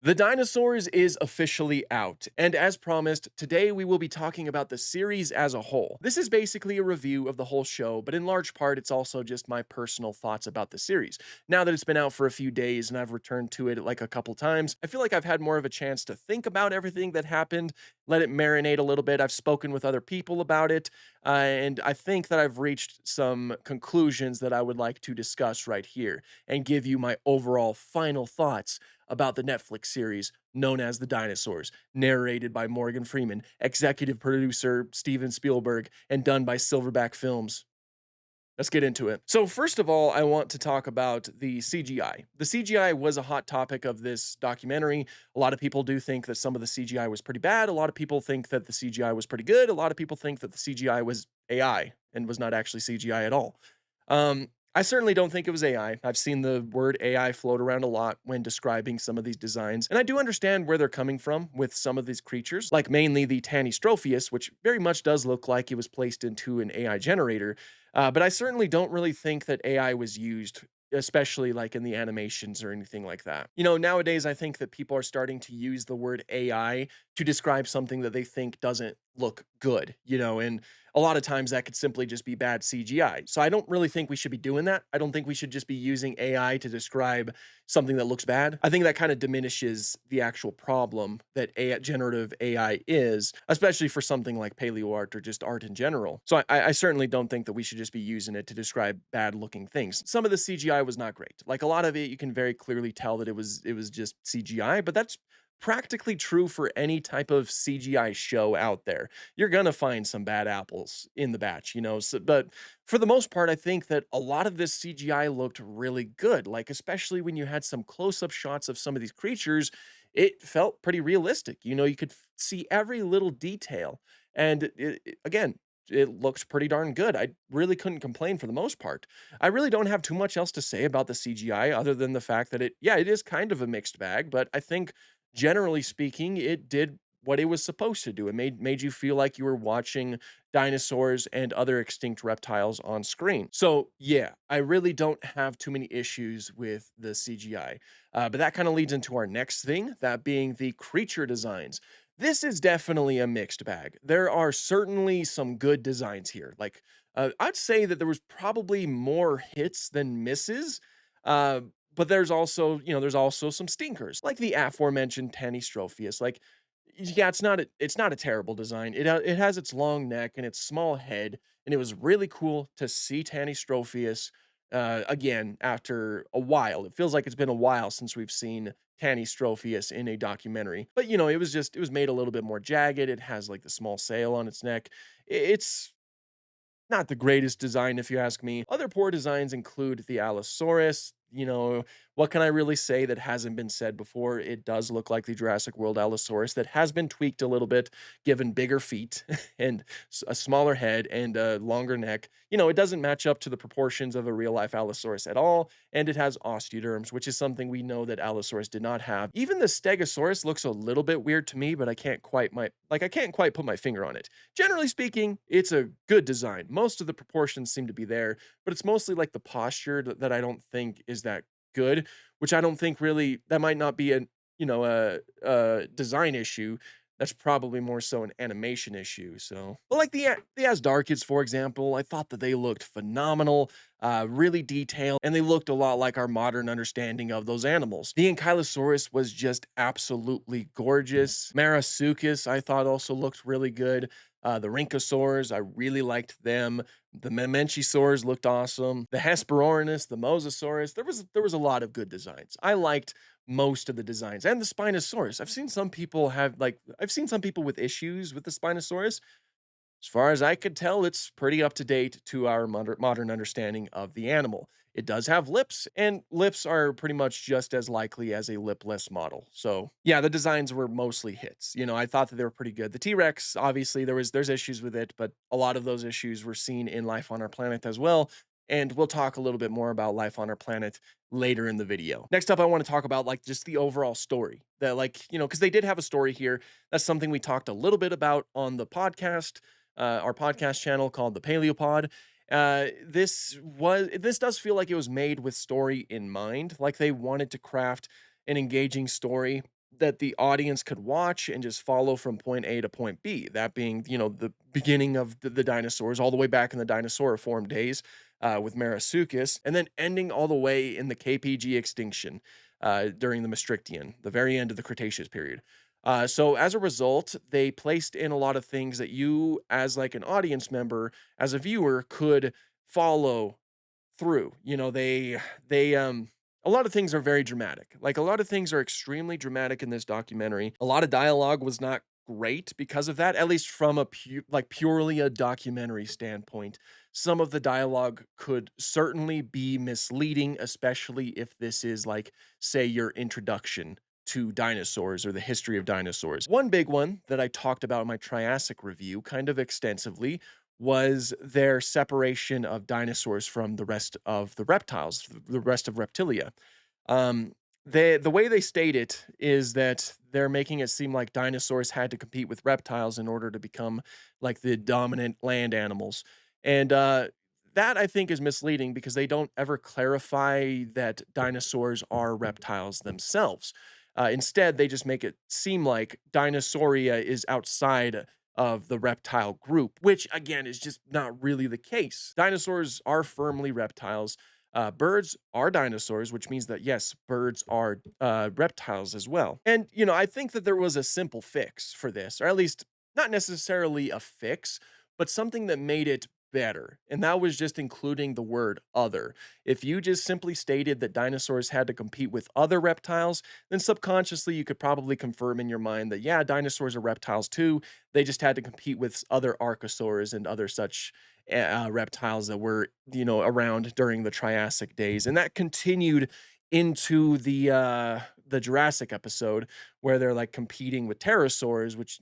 The Dinosaurs is officially out, and as promised, today we will be talking about the series as a whole. This is basically a review of the whole show, but in large part, it's also just my personal thoughts about the series. Now that it's been out for a few days and I've returned to it like a couple times, I feel like I've had more of a chance to think about everything that happened, let it marinate a little bit. I've spoken with other people about it, and I think that I've reached some conclusions that I would like to discuss right here and give you my overall final thoughts about the Netflix series known as The Dinosaurs, narrated by Morgan Freeman, executive producer Steven Spielberg, and done by Silverback Films. Let's get into it. So, first of all, I want to talk about the CGI. The CGI was a hot topic of this documentary. A lot of people do think that some of the CGI was pretty bad. A lot of people think that the CGI was pretty good. A lot of people think that the CGI was AI and was not actually CGI at all. I certainly don't think it was AI. I've seen the word AI float around a lot when describing some of these designs, and I do understand where they're coming from with some of these creatures, like mainly the Tanystropheus, which very much does look like it was placed into an AI generator. But I certainly don't really think that AI was used, especially like in the animations or anything like that. Nowadays, I think that people are starting to use the word AI to describe something that they think doesn't look good, and a lot of times that could simply just be bad CGI. So I don't really think we should be doing that. I don't think we should just be using AI to describe something that looks bad. I think that kind of diminishes the actual problem that generative AI is, especially for something like paleo art or just art in general. So I certainly don't think that we should just be using it to describe bad looking things. Some of the CGI was not great. Like a lot of it, you can very clearly tell that it was just CGI, but that's practically true for any type of CGI show out there. You're gonna find some bad apples in the batch, but for the most part, I think that a lot of this CGI looked really good. Like, especially when you had some close-up shots of some of these creatures, it felt pretty realistic. You could see every little detail. And again, it looked pretty darn good. I really couldn't complain for the most part. I really don't have too much else to say about the CGI other than the fact that it is kind of a mixed bag, but I think generally speaking, it did what it was supposed to do. It made you feel like you were watching dinosaurs and other extinct reptiles on screen. So yeah, I really don't have too many issues with the CGI. But that kind of leads into our next thing, that being the creature designs. This is definitely a mixed bag. There are certainly some good designs here. Like I'd say that there was probably more hits than misses. Uh, but there's also some stinkers, like the aforementioned Tanystropheus. Like, yeah, it's not a terrible design. It has its long neck and its small head, and it was really cool to see Tanystropheus again after a while. It feels like it's been a while since we've seen Tanystropheus in a documentary. But it was made a little bit more jagged. It has like the small sail on its neck. It's not the greatest design, if you ask me. Other poor designs include the Allosaurus. What can I really say that hasn't been said before? It does look like the Jurassic World Allosaurus that has been tweaked a little bit, given bigger feet and a smaller head and a longer neck. It doesn't match up to the proportions of a real life Allosaurus at all, and it has osteoderms, which is something we know that Allosaurus did not have. Even the Stegosaurus looks a little bit weird to me, but I can't quite put my finger on it. Generally speaking, it's a good design. Most of the proportions seem to be there, but it's mostly like the posture that I don't think is that good, which I don't think really that might not be a design issue. That's probably more so an animation issue. So, but like the Asdarkids, for example, I thought that they looked phenomenal, really detailed, and they looked a lot like our modern understanding of those animals. The Ankylosaurus was just absolutely gorgeous. Marasuchus, I thought also looked really good. The Rhynchosaurs, I really liked them. The Mamenchisaurs looked awesome. The Hesperornis, the Mosasaurus, there was a lot of good designs. I liked most of the designs and the Spinosaurus. I've seen some people with issues with the Spinosaurus. As far as I could tell, it's pretty up to date to our modern understanding of the animal. It does have lips, and lips are pretty much just as likely as a lipless model. So, yeah, the designs were mostly hits. I thought that they were pretty good. The T-Rex, obviously, there's issues with it, but a lot of those issues were seen in Life on Our Planet as well. And we'll talk a little bit more about Life on Our Planet later in the video. Next up, I want to talk about like just the overall story. That because they did have a story here. That's something we talked a little bit about on the podcast, our podcast channel called the Paleopod. This does feel like it was made with story in mind, like they wanted to craft an engaging story that the audience could watch and just follow from point A to point B. That being, the beginning of the dinosaurs, all the way back in the dinosauriform days with Marasuchus, and then ending all the way in the KPG extinction during the Maastrichtian, the very end of the Cretaceous period. So as a result, they placed in a lot of things that you, as like an audience member, as a viewer, could follow through. They a lot of things are very dramatic. Like a lot of things are extremely dramatic in this documentary. A lot of dialogue was not great because of that, at least from a purely a documentary standpoint. Some of the dialogue could certainly be misleading, especially if this is like, say, your introduction to dinosaurs or the history of dinosaurs. One big one that I talked about in my Triassic review kind of extensively was their separation of dinosaurs from the rest of the reptiles, the rest of reptilia. Um, the way they state it is that they're making it seem like dinosaurs had to compete with reptiles in order to become like the dominant land animals, and that I think is misleading because they don't ever clarify that dinosaurs are reptiles themselves. Instead, they just make it seem like Dinosauria is outside of the reptile group, which again is just not really the case. Dinosaurs are firmly reptiles. Birds are dinosaurs, which means that yes, birds are reptiles as well. And I think that there was a simple fix for this, or at least not necessarily a fix, but something that made it better. And that was just including the word other. If you just simply stated that dinosaurs had to compete with other reptiles, then subconsciously you could probably confirm in your mind that, yeah, dinosaurs are reptiles too. They just had to compete with other archosaurs and other such reptiles that were, around during the Triassic days. And that continued into the Jurassic episode where they're like competing with pterosaurs, which,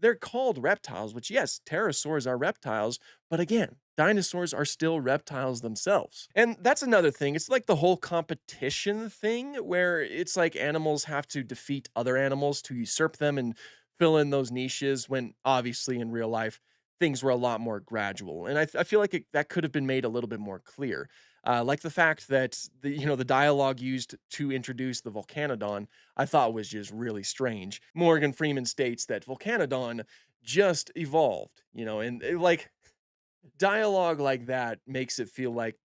they're called reptiles, which yes, pterosaurs are reptiles, but again, dinosaurs are still reptiles themselves. And that's another thing. It's like the whole competition thing where it's like animals have to defeat other animals to usurp them and fill in those niches when obviously in real life things were a lot more gradual. And I feel like that could have been made a little bit more clear. Like the fact that the dialogue used to introduce the Volcanodon, I thought was just really strange. Morgan Freeman states that Volcanodon just evolved, and like dialogue like that makes it feel like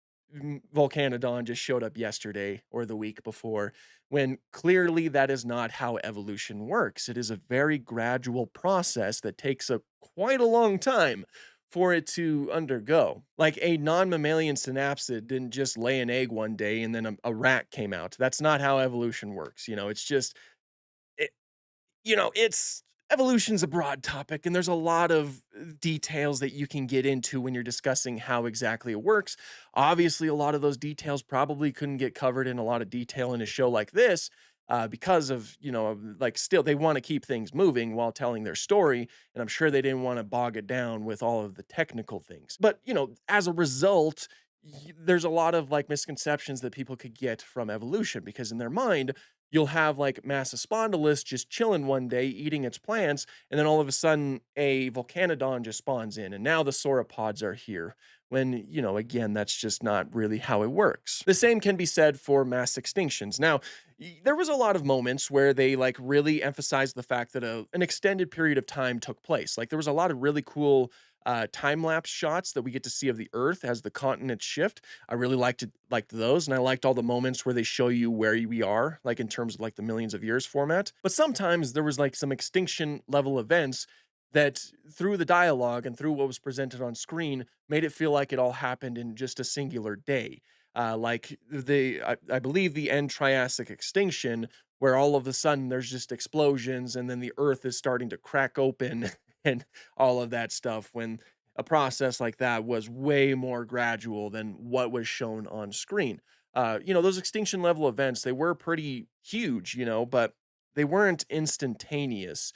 Volcanodon just showed up yesterday or the week before, when clearly that is not how evolution works. It is a very gradual process that takes quite a long time for it to undergo. Like a non-mammalian synapsid didn't just lay an egg one day and then a rat came out. That's not how evolution works. It's just it's evolution's a broad topic and there's a lot of details that you can get into when you're discussing how exactly it works. Obviously, a lot of those details probably couldn't get covered in a lot of detail in a show like this. Because of, like still they want to keep things moving while telling their story. And I'm sure they didn't want to bog it down with all of the technical things. But, as a result, there's a lot of like misconceptions that people could get from evolution because in their mind, you'll have like Massospondylus just chilling one day eating its plants, and then all of a sudden a Volcanodon just spawns in, and now the sauropods are here. When, again, that's just not really how it works. The same can be said for mass extinctions. Now, there was a lot of moments where they like really emphasized the fact that an extended period of time took place. Like there was a lot of really cool time lapse shots that we get to see of the Earth as the continents shift. I really liked those, and I liked all the moments where they show you where we are, like in terms of like the millions of years format. But sometimes there was like some extinction level events that through the dialogue and through what was presented on screen made it feel like it all happened in just a singular day. Like I believe the end Triassic extinction, where all of a sudden there's just explosions and then the Earth is starting to crack open and all of that stuff. When a process like that was way more gradual than what was shown on screen. Those extinction level events, they were pretty huge, but they weren't instantaneous.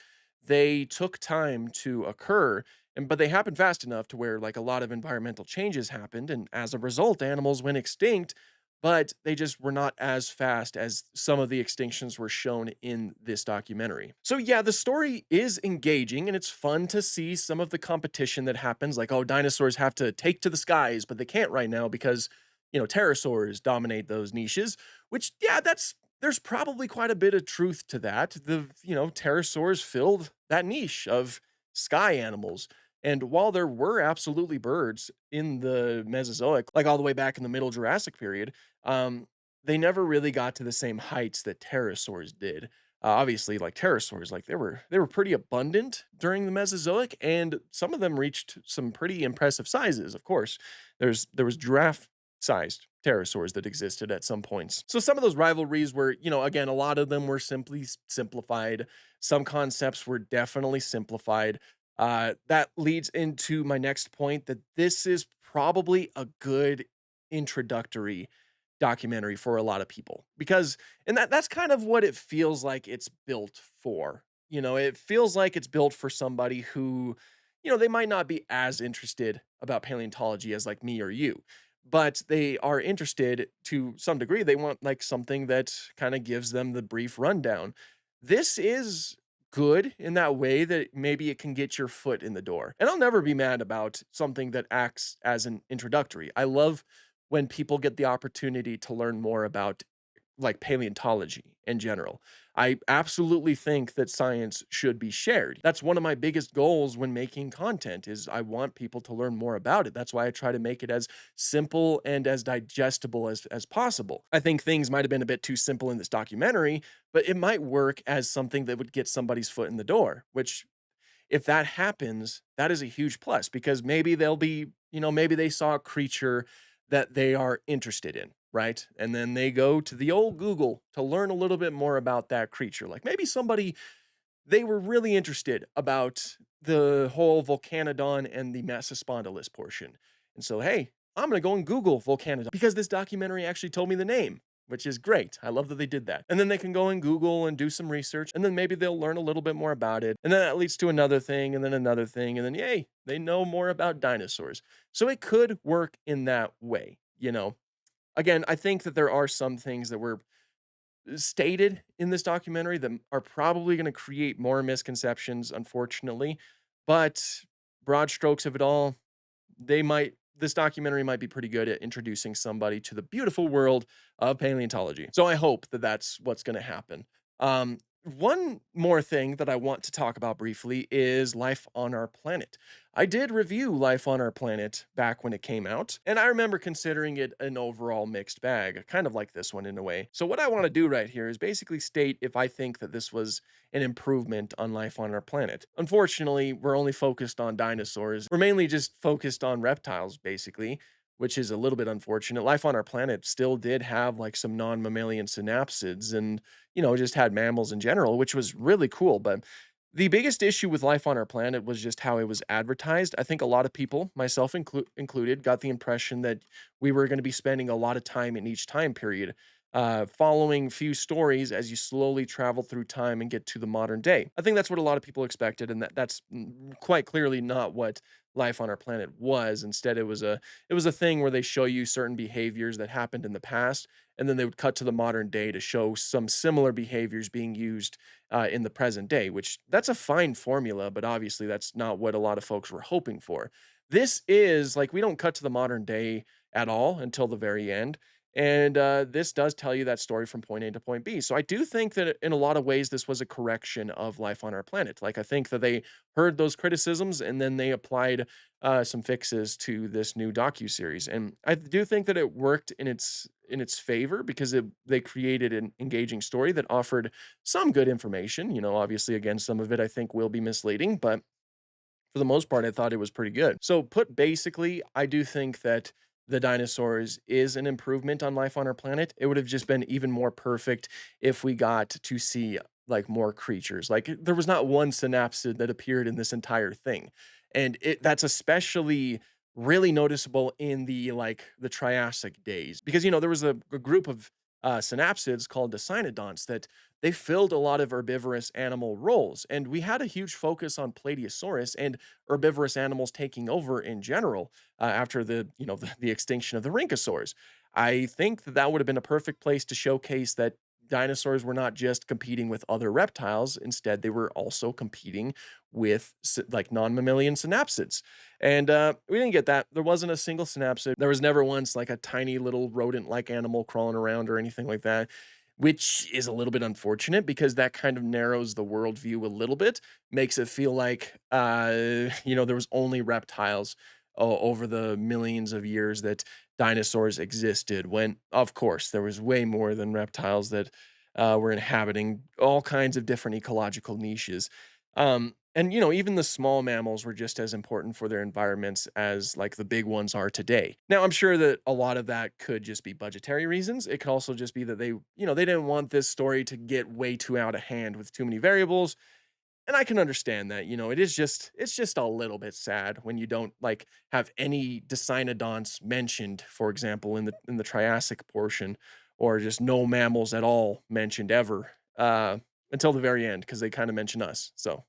They took time to occur, but they happened fast enough to where like a lot of environmental changes happened, and as a result, animals went extinct, but they just were not as fast as some of the extinctions were shown in this documentary. So yeah, the story is engaging and it's fun to see some of the competition that happens, like, oh, dinosaurs have to take to the skies, but they can't right now because, pterosaurs dominate those niches, which, yeah, that's There's probably quite a bit of truth to that. Pterosaurs filled that niche of sky animals. And while there were absolutely birds in the Mesozoic, like all the way back in the Middle Jurassic period, um, they never really got to the same heights that pterosaurs did. Obviously, like pterosaurs, like they were pretty abundant during the Mesozoic, and some of them reached some pretty impressive sizes. Of course, there was giraffe-sized pterosaurs that existed at some points. So some of those rivalries were, again, a lot of them were simply simplified. Some concepts were definitely simplified. That leads into my next point that this is probably a good introductory documentary for a lot of people because and that's kind of what it feels like it's built for. It feels like it's built for somebody who, they might not be as interested about paleontology as like me or you, but they are interested to some degree. They want like something that kind of gives them the brief rundown. This is good in that way that maybe it can get your foot in the door. And I'll never be mad about something that acts as an introductory. I love when people get the opportunity to learn more about like paleontology in general. I absolutely think that science should be shared. That's one of my biggest goals when making content is I want people to learn more about it. That's why I try to make it as simple and as digestible as possible. I think things might have been a bit too simple in this documentary, but it might work as something that would get somebody's foot in the door, which if that happens, that is a huge plus because maybe they'll be, maybe they saw a creature that they are interested in, right? And then they go to the old Google to learn a little bit more about that creature. Like maybe somebody they were really interested about the whole Volcanodon and the Massospondylus portion. And so, hey, I'm going to go and Google Volcanodon because this documentary actually told me the name, which is great. I love that they did that. And then they can go and Google and do some research, and then maybe they'll learn a little bit more about it. And then that leads to another thing, and then another thing, and then, yay, they know more about dinosaurs. So it could work in that way. Again, I think that there are some things that were stated in this documentary that are probably going to create more misconceptions, unfortunately. But broad strokes of it all, this documentary might be pretty good at introducing somebody to the beautiful world of paleontology. So I hope that that's what's going to happen. One more thing that I want to talk about briefly is life on our planet. I did review Life on Our Planet back when it came out, and I remember considering it an overall mixed bag, kind of like this one in a way. So, what I want to do right here is basically state if I think that this was an improvement on life on our planet. Unfortunately, we're only focused on dinosaurs. We're mainly just focused on reptiles, basically, which is a little bit unfortunate. Life on our planet still did have like some non mammalian synapsids and, just had mammals in general, which was really cool. But the biggest issue with life on our planet was just how it was advertised. I think a lot of people, myself included, got the impression that we were going to be spending a lot of time in each time period, following few stories as you slowly travel through time and get to the modern day. I think that's what a lot of people expected, and that's quite clearly not what life on our planet was. Instead, it was a thing where they show you certain behaviors that happened in the past, and then they would cut to the modern day to show some similar behaviors being used in the present day, which that's a fine formula, but obviously that's not what a lot of folks were hoping for. This is like we don't cut to the modern day at all until the very end. And this does tell you that story from point A to point B. So I do think that in a lot of ways, this was a correction of life on our planet. Like I think that they heard those criticisms and then they applied some fixes to this new docu series. And I do think that it worked in its favor because they created an engaging story that offered some good information. Obviously, again, some of it I think will be misleading, but for the most part, I thought it was pretty good. So, put basically, I do think that the dinosaurs is an improvement on life on our planet. It would have just been even more perfect if we got to see like more creatures. Like there was not one synapsid that appeared in this entire thing. And that's especially really noticeable in the Triassic days because there was a group of synapsids called the cynodonts that they filled a lot of herbivorous animal roles. And we had a huge focus on Plateosaurus and herbivorous animals taking over in general after the extinction of the Rhynchosaurs. I think that that would have been a perfect place to showcase that dinosaurs were not just competing with other reptiles. Instead, they were also competing with like non-mammalian synapsids. And we didn't get that. There wasn't a single synapsid. There was never once like a tiny little rodent-like animal crawling around or anything like that. which is a little bit unfortunate because that kind of narrows the worldview a little bit, makes it feel like, there was only reptiles over the millions of years that dinosaurs existed, when, of course, there was way more than reptiles that were inhabiting all kinds of different ecological niches. And even the small mammals were just as important for their environments as like the big ones are today. Now, I'm sure that a lot of that could just be budgetary reasons. It could also just be that they didn't want this story to get way too out of hand with too many variables. And I can understand that. It's just a little bit sad when you don't like have any Dicynodonts mentioned, for example, in the Triassic portion, or just no mammals at all mentioned ever, until the very end, because they kind of mention us. So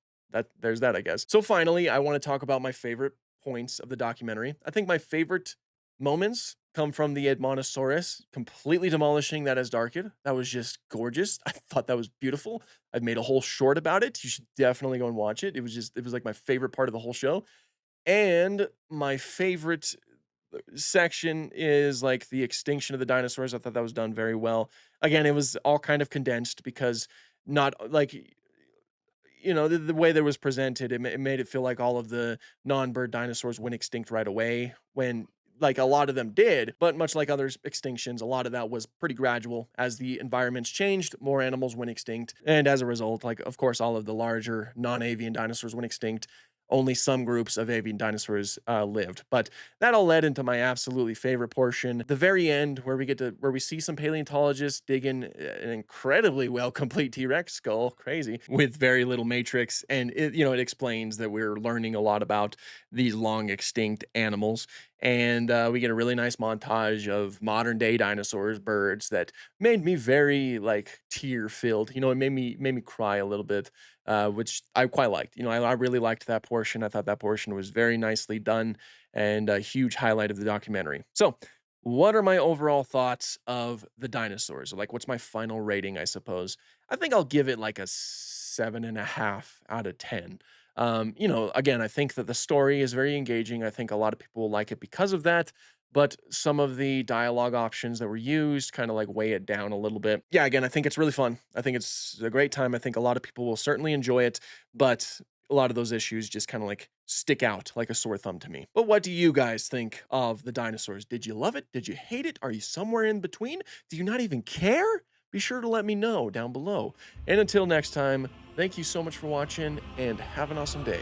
there's that, I guess. So finally, I want to talk about my favorite points of the documentary. I think my favorite moments come from the Edmontosaurus completely demolishing that Asdarkid. That was just gorgeous. I thought that was beautiful. I've made a whole short about it. You should definitely go and watch it. It was like my favorite part of the whole show. And my favorite section is like the extinction of the dinosaurs. I thought that was done very well. Again, it was all kind of condensed because not like the way that it was presented, it made it feel like all of the non-bird dinosaurs went extinct right away, when like a lot of them did, but much like other extinctions, a lot of that was pretty gradual. As the environments changed, more animals went extinct, and as a result, like, of course, all of the larger non-avian dinosaurs went extinct. Only some groups of avian dinosaurs lived, but that all led into my absolutely favorite portion, the very end, where we see some paleontologists digging an incredibly well complete T-Rex skull, crazy, with very little matrix, and it explains that we're learning a lot about these long extinct animals. And we get a really nice montage of modern day dinosaurs, birds, that made me very like tear filled. It made me cry a little bit, which I quite liked. I really liked that portion. I thought that portion was very nicely done and a huge highlight of the documentary. So, what are my overall thoughts of the dinosaurs? Like, what's my final rating, I suppose? I think I'll give it like a 7.5 out of 10. Again, I think that the story is very engaging. I think a lot of people will like it because of that. But some of the dialogue options that were used kind of like weigh it down a little bit. Yeah, again, I think it's really fun. I think it's a great time. I think a lot of people will certainly enjoy it, but a lot of those issues just kind of like stick out like a sore thumb to me. But what do you guys think of the dinosaurs? Did you love it? Did you hate it? Are you somewhere in between? Do you not even care? Be sure to let me know down below. And until next time, thank you so much for watching and have an awesome day.